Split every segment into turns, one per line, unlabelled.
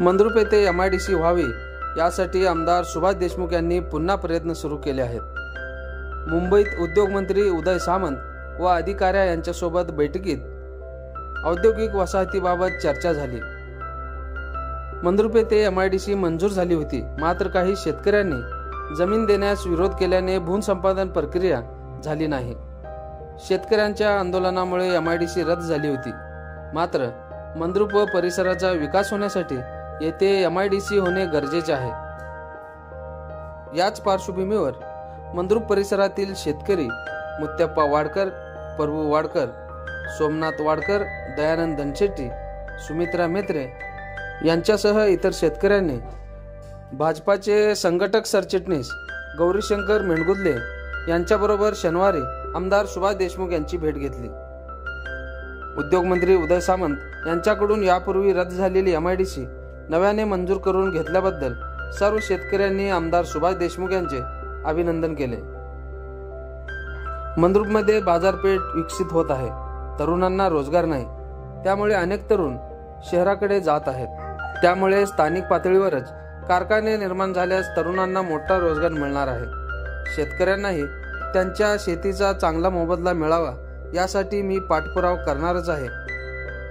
मंद्रुप येथे MIDC व्हावी यासाठी आमदार सुभाष देशमुख यांनी पुन्हा प्रयत्न सुरू केले आहेत। मुंबईत उद्योगमंत्री उदय सामंत व अधिकाऱ्या यांच्यासोबत बैठकीत औद्योगिक वसाहतीबाबत चर्चा झाली। मंद्रुप येथे MIDC मंजूर झाली होती, मात्र काही शेतकऱ्यांनी जमीन देण्यास विरोध केल्याने भूसंपादन प्रक्रिया झाली नाही। शेतकऱ्यांच्या आंदोलनामुळे MIDC रद्द झाली होती, मात्र मंद्रुप व परिसराचा विकास होण्यासाठी येथे MIDC होणे गरजेचे आहे। याच पार्श्वभूमीवर मंद्रुप परिसरातील शेतकरी मुत्तप्पा वाडकर, प्रभू वाडकर, सोमनाथ वाडकर, दयानंद धनशेट्टी, सुमित्रा मेत्रे यांच्यासह इतर शेतकऱ्यांनी भाजपाचे संघटक सरचिटणीस गौरीशंकर मेणगुदले यांच्याबरोबर शनिवारी आमदार सुभाष देशमुख यांची भेट घेतली। उद्योगमंत्री उदय सामंत यांच्याकडून यापूर्वी रद्द झालेली MIDC नव्याने मंजूर करून घेतल्याबद्दल सर्व शेतकऱ्यांनी आमदार सुभाष देशमुख यांचे अभिनंदन केले। मंद्रुपमध्ये बाजारपेठ विकसित होत आहे, तरुणांना रोजगार नाही, त्यामुळे अनेक तरुण शहराकडे जात आहेत। त्यामुळे स्थानिक पातळीवरच कारखाने निर्माण झाल्यास तरुणांना मोठा रोजगार मिळणार आहे। शेतकऱ्यांनाही त्यांच्या शेतीचा चांगला मोबदला मिळावा यासाठी मी पाठपुरावा करणारच आहे।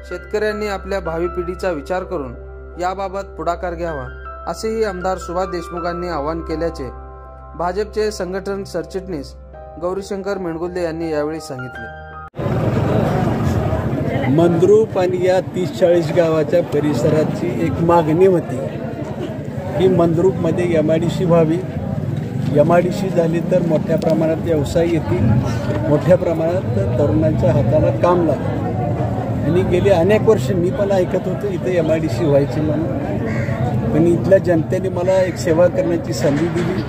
शेतकऱ्यांनी आपल्या भावी पिढीचा विचार करून याबाबत पुढाकार घ्यावा असेही आमदार सुभाष देशमुखांनी आवाहन केल्याचे भाजपचे संघटन सरचिटणीस गौरीशंकर मेणगुदले यांनी यावेळी सांगितले।
मंद्रुप आणि या 30-40 गावाच्या परिसराची एक मागणी होती की मंद्रुपमध्ये MIDC व्हावी। MIDC झाली तर मोठ्या प्रमाणात व्यवसाय येतील, मोठ्या प्रमाणात तरुणांच्या हाताला काम लागेल। आणि गेली अनेक वर्ष मी पण ऐकत होतो इथे MIDC व्हायची म्हणून, पण इथल्या जनतेने मला एक सेवा करण्याची संधी दिली।